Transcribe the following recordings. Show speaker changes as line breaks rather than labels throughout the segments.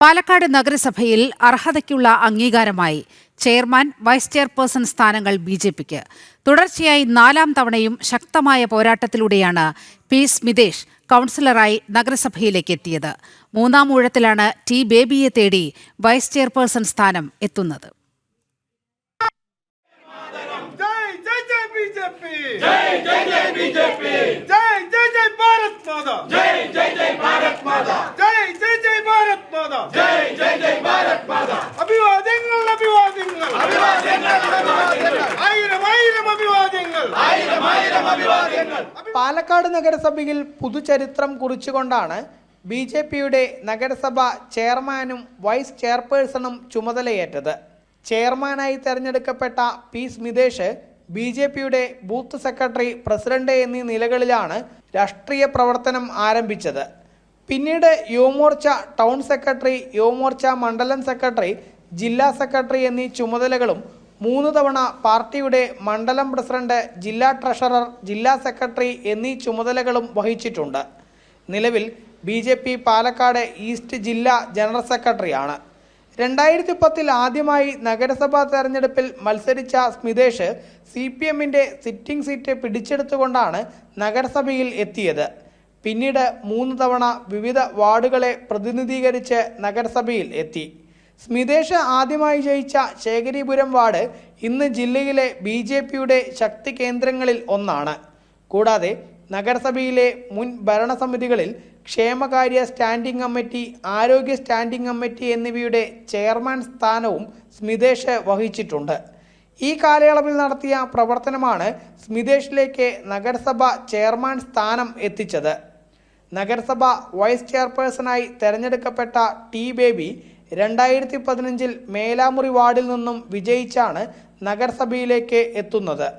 പാലക്കാട് നഗരസഭയിൽ അർഹതയ്ക്കുള്ള അംഗീകാരമായി chairman, vice chairperson സ്ഥാനങ്ങൾ ബി.ജെ.പിക്ക്. തുടർച്ചയായി 4-ാം തവണയും ശക്തമായ പോരാട്ടത്തിലൂടെയാണ് പി. സ്മിതേഷ് കൗൺസിലറായി നഗരസഭയിലേക്ക് എത്തിയത്. 3-ാം ഊഴത്തിലാണ് ടി. ബേബിയെ തേടി വൈസ് ചെയർപേഴ്സൺ സ്ഥാനം എത്തുന്നത്.
പാലക്കാട് നഗരസഭയിൽ പുതുചരിത്രം കുറിച്ചുകൊണ്ടാണ് ബി.ജെ.പിയുടെ നഗരസഭ ചെയർമാനും വൈസ് ചെയർപേഴ്സണും ചുമതലയേറ്റത്. ചെയർമാനായി തെരഞ്ഞെടുക്കപ്പെട്ട പി. സ്മിതേഷ് ബി.ജെ.പിയുടെ ബൂത്ത് സെക്രട്ടറി, പ്രസിഡന്റ് എന്നീ നിലകളിലാണ് രാഷ്ട്രീയ പ്രവർത്തനം ആരംഭിച്ചത്. പിന്നീട് യുവമോർച്ച ടൗൺ സെക്രട്ടറി, യുവമോർച്ച മണ്ഡലം സെക്രട്ടറി, ജില്ലാ സെക്രട്ടറി എന്നീ ചുമതലകളും 3 തവണ പാർട്ടിയുടെ മണ്ഡലം പ്രസിഡന്റ്, ജില്ലാ ട്രഷറർ, ജില്ലാ സെക്രട്ടറി എന്നീ ചുമതലകളും വഹിച്ചിട്ടുണ്ട്. നിലവിൽ ബി.ജെ.പി പാലക്കാട് ഈസ്റ്റ് ജില്ലാ ജനറൽ സെക്രട്ടറിയാണ്. 2010-ൽ ആദ്യമായി നഗരസഭാ തെരഞ്ഞെടുപ്പിൽ മത്സരിച്ച സ്മിതേഷ് CPM-ന്റെ സിറ്റിംഗ് സീറ്റ് പിടിച്ചെടുത്തുകൊണ്ടാണ് നഗരസഭയിൽ എത്തിയത്. പിന്നീട് 3 തവണ വിവിധ വാർഡുകളെ പ്രതിനിധീകരിച്ച് നഗരസഭയിൽ എത്തി. സ്മിതേഷ് ആദ്യമായി ജയിച്ച ശേഖരിപുരം വാർഡ് ഇന്ന് ജില്ലയിലെ ബി.ജെ.പിയുടെ ശക്തി കേന്ദ്രങ്ങളിൽ ഒന്നാണ്. കൂടാതെ നഗരസഭയിലെ മുൻ ഭരണസമിതികളിൽ ക്ഷേമകാര്യ സ്റ്റാൻഡിംഗ് കമ്മിറ്റി, ആരോഗ്യ സ്റ്റാൻഡിംഗ് കമ്മിറ്റി എന്നിവയുടെ ചെയർമാൻ സ്ഥാനവും സ്മിതേഷ് വഹിച്ചിട്ടുണ്ട്. ഈ കാലയളവിൽ നടത്തിയ പ്രവർത്തനമാണ് സ്മിതേഷിലേക്ക് നഗരസഭ ചെയർമാൻ സ്ഥാനം എത്തിച്ചത്. നഗരസഭ വൈസ് ചെയർപേഴ്സണായി തെരഞ്ഞെടുക്കപ്പെട്ട ടി. ബേബി 2015-ൽ മേലാമുറി വാർഡിൽ നിന്നും വിജയിച്ചാണ് നഗരസഭയിലേക്ക് എത്തുന്നത്.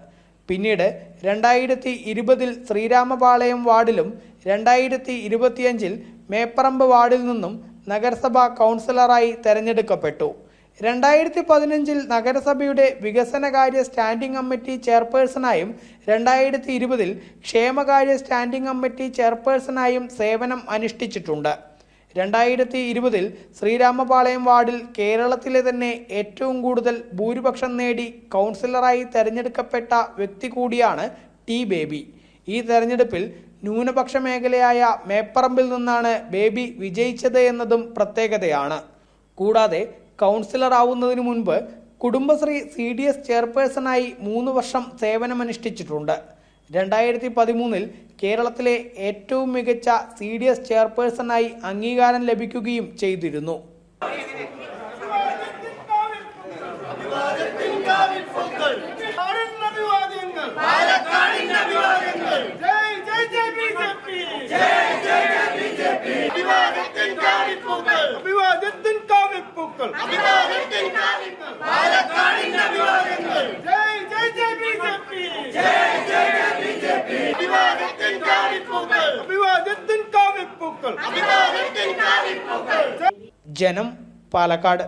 പിന്നീട് 2020-ൽ ശ്രീരാമപാളയം വാർഡിലും 2025-ൽ മേപ്പറമ്പ് വാർഡിൽ നിന്നും നഗരസഭ കൗൺസിലറായി തെരഞ്ഞെടുക്കപ്പെട്ടു. 2015-ൽ നഗരസഭയുടെ വികസനകാര്യ സ്റ്റാൻഡിംഗ് കമ്മിറ്റി ചെയർപേഴ്സണായും 2020-ൽ ക്ഷേമകാര്യ സ്റ്റാൻഡിംഗ് കമ്മിറ്റി ചെയർപേഴ്സണായും സേവനം അനുഷ്ഠിച്ചിട്ടുണ്ട്. 2020-ൽ ശ്രീരാമപാളയം വാർഡിൽ കേരളത്തിലെ തന്നെ ഏറ്റവും കൂടുതൽ ഭൂരിപക്ഷം നേടി കൗൺസിലറായി തെരഞ്ഞെടുക്കപ്പെട്ട വ്യക്തി കൂടിയാണ് ടി. ബേബി. ഈ തെരഞ്ഞെടുപ്പിൽ ന്യൂനപക്ഷ മേഖലയായ മേപ്പറമ്പിൽ നിന്നാണ് ബേബി വിജയിച്ചത് എന്നതും പ്രത്യേകതയാണ്. കൂടാതെ കൗൺസിലർ ആവുന്നതിനു മുൻപ് കുടുംബശ്രീ CDS ചെയർപേഴ്സണായി 3 വർഷം സേവനമനുഷ്ഠിച്ചിട്ടുണ്ട്. 2013-ൽ കേരളത്തിലെ ഏറ്റവും മികച്ച CDS ചെയർപേഴ്സണായി അംഗീകാരം ലഭിക്കുകയും ചെയ്തിരുന്നു. ജനം, പാലക്കാട്.